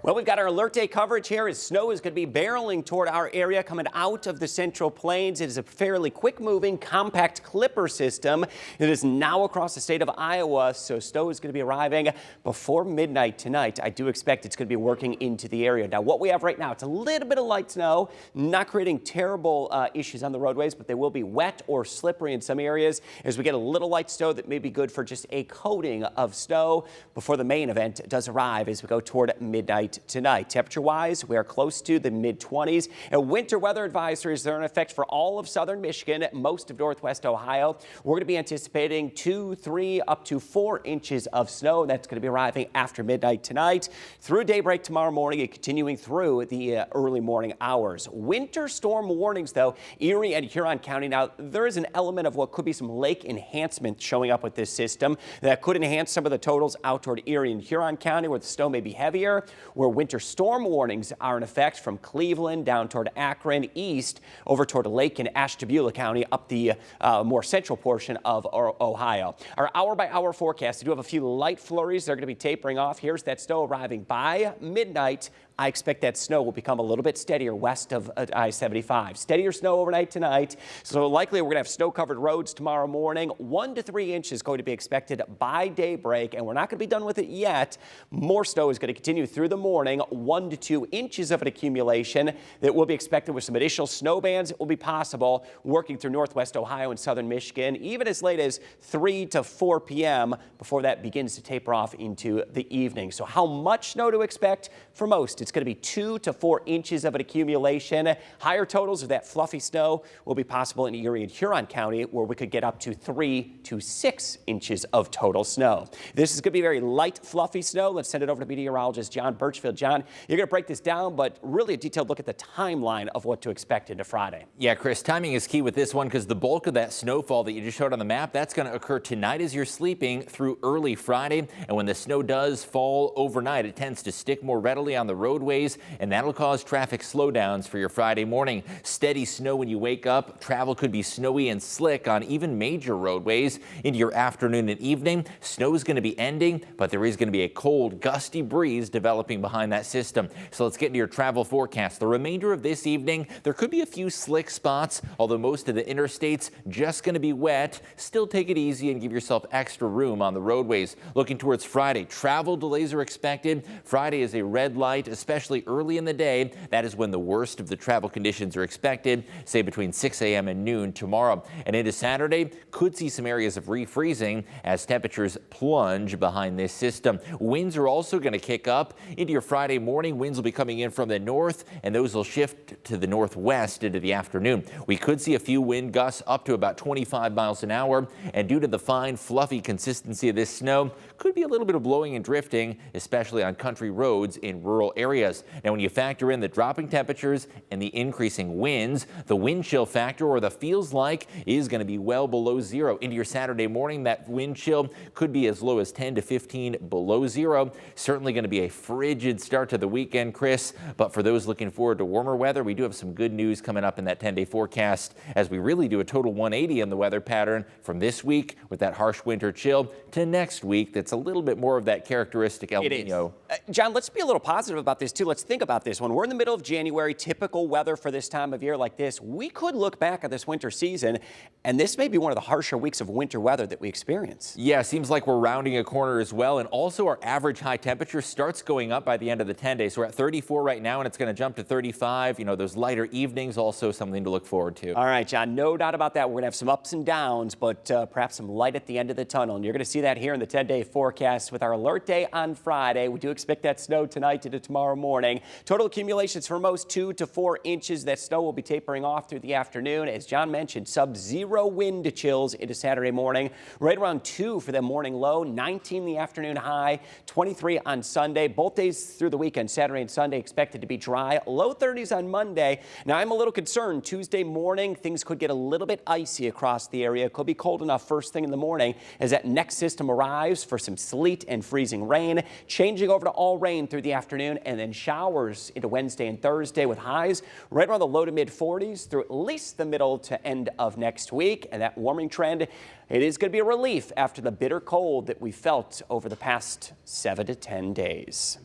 Well, we've got our alert day coverage here as snow is going to be barreling toward our area coming out of the Central Plains. It is a fairly quick moving compact clipper system. It is now across the state of Iowa, so snow is going to be arriving before midnight tonight. I do expect it's going to be working into the area. Now, what we have right now, it's a little bit of light snow, not creating terrible issues on the roadways, but they will be wet or slippery in some areas as we get a little light snow that may be good for just a coating of snow before the main event does arrive as we go toward midnight tonight. Temperature-wise, we are close to the mid-20s. Winter weather advisories are in effect for all of southern Michigan, most of northwest Ohio. We're going to be anticipating 2, 3, up to 4 inches of snow. That's going to be arriving after midnight tonight through daybreak tomorrow morning and continuing through the early morning hours. Winter storm warnings, though, Erie and Huron County. Now, there is an element of what could be some lake enhancement showing up with this system that could enhance some of the totals out toward Erie and Huron County, where the snow may be heavier, where winter storm warnings are in effect from Cleveland down toward Akron, east over toward Lake and Ashtabula County, up the more central portion of Ohio. Our hour-by-hour forecast, we do have a few light flurries. They're going to be tapering off. Here's that snow arriving by midnight. I expect that snow will become a little bit steadier west of I-75. Steadier snow overnight tonight. So likely we're going to have snow-covered roads tomorrow morning. 1 to 3 inches going to be expected by daybreak, and we're not going to be done with it yet. More snow is going to continue through the morning. 1 to 2 inches of an accumulation that will be expected with some additional snow bands. It will be possible working through northwest Ohio and southern Michigan, even as late as 3 to 4 p.m. before that begins to taper off into the evening. So how much snow to expect? For most, it's going to be 2 to 4 inches of an accumulation. Higher totals of that fluffy snow will be possible in Erie and Huron County, where we could get up to 3 to 6 inches of total snow. This is going to be very light, fluffy snow. Let's send it over to meteorologist John Birchfield. John, you're going to break this down, but really a detailed look at the timeline of what to expect into Friday. Yeah, Chris, timing is key with this one because the bulk of that snowfall that you just showed on the map, that's going to occur tonight as you're sleeping through early Friday. And when the snow does fall overnight, it tends to stick more readily on the roadways, and that'll cause traffic slowdowns for your Friday morning. Steady snow when you wake up. Travel could be snowy and slick on even major roadways into your afternoon and evening. Snow is going to be ending, but there is going to be a cold, gusty breeze developing behind that system. So let's get into your travel forecast. The remainder of this evening, there could be a few slick spots, although most of the interstates just going to be wet. Still take it easy and give yourself extra room on the roadways. Looking towards Friday, travel delays are expected. Friday is a red light, especially early in the day. That is when the worst of the travel conditions are expected, say between 6 a.m. and noon tomorrow. And into Saturday, could see some areas of refreezing as temperatures plunge behind this system. Winds are also going to kick up into your Friday morning. Winds will be coming in from the north, and those will shift to the northwest into the afternoon. We could see a few wind gusts up to about 25 miles an hour, and due to the fine, fluffy consistency of this snow, could be a little bit of blowing and drifting, especially on country roads in rural areas. Now, when you factor in the dropping temperatures and the increasing winds, the wind chill factor, or the feels like, is going to be well below zero. Into your Saturday morning, that wind chill could be as low as 10 to 15 below zero. Certainly going to be a frigid start to the weekend, Chris. But for those looking forward to warmer weather, we do have some good news coming up in that 10-day forecast as we really do a total 180 in the weather pattern from this week with that harsh winter chill to next week. That's a little bit more of that characteristic El Nino. John, let's be a little positive about this too. Let's think about this. When we're in the middle of January, typical weather for this time of year like this, we could look back at this winter season, and this may be one of the harsher weeks of winter weather that we experience. Yeah, seems like we're rounding a corner as well. And also our average high temperature starts going up by the end of the 10 days. So we're at 34 right now, and it's going to jump to 35. You know, those lighter evenings, also something to look forward to. All right, John, no doubt about that. We're going to have some ups and downs, but perhaps some light at the end of the tunnel. And you're going to see that here in the 10-day forecast with our alert day on Friday. We do expect that snow tonight into tomorrow morning. Total accumulations for most 2 to 4 inches. That snow will be tapering off through the afternoon. As John mentioned, sub-zero wind chills into Saturday morning. Right around 2 for the morning low, 19 the afternoon high, 23 on Sunday. Both days through the weekend, Saturday and Sunday, expected to be dry. Low 30s on Monday. Now, I'm a little concerned. Tuesday morning, things could get a little bit icy across the area. It could be cold enough first thing in the morning as that next system arrives for some sleet and freezing rain, changing over to all rain through the afternoon, and then showers into Wednesday and Thursday with highs right around the low to mid 40s through at least the middle to end of next week. And that warming trend, it is going to be a relief after the bitter cold that we felt over the past 7 to 10 days.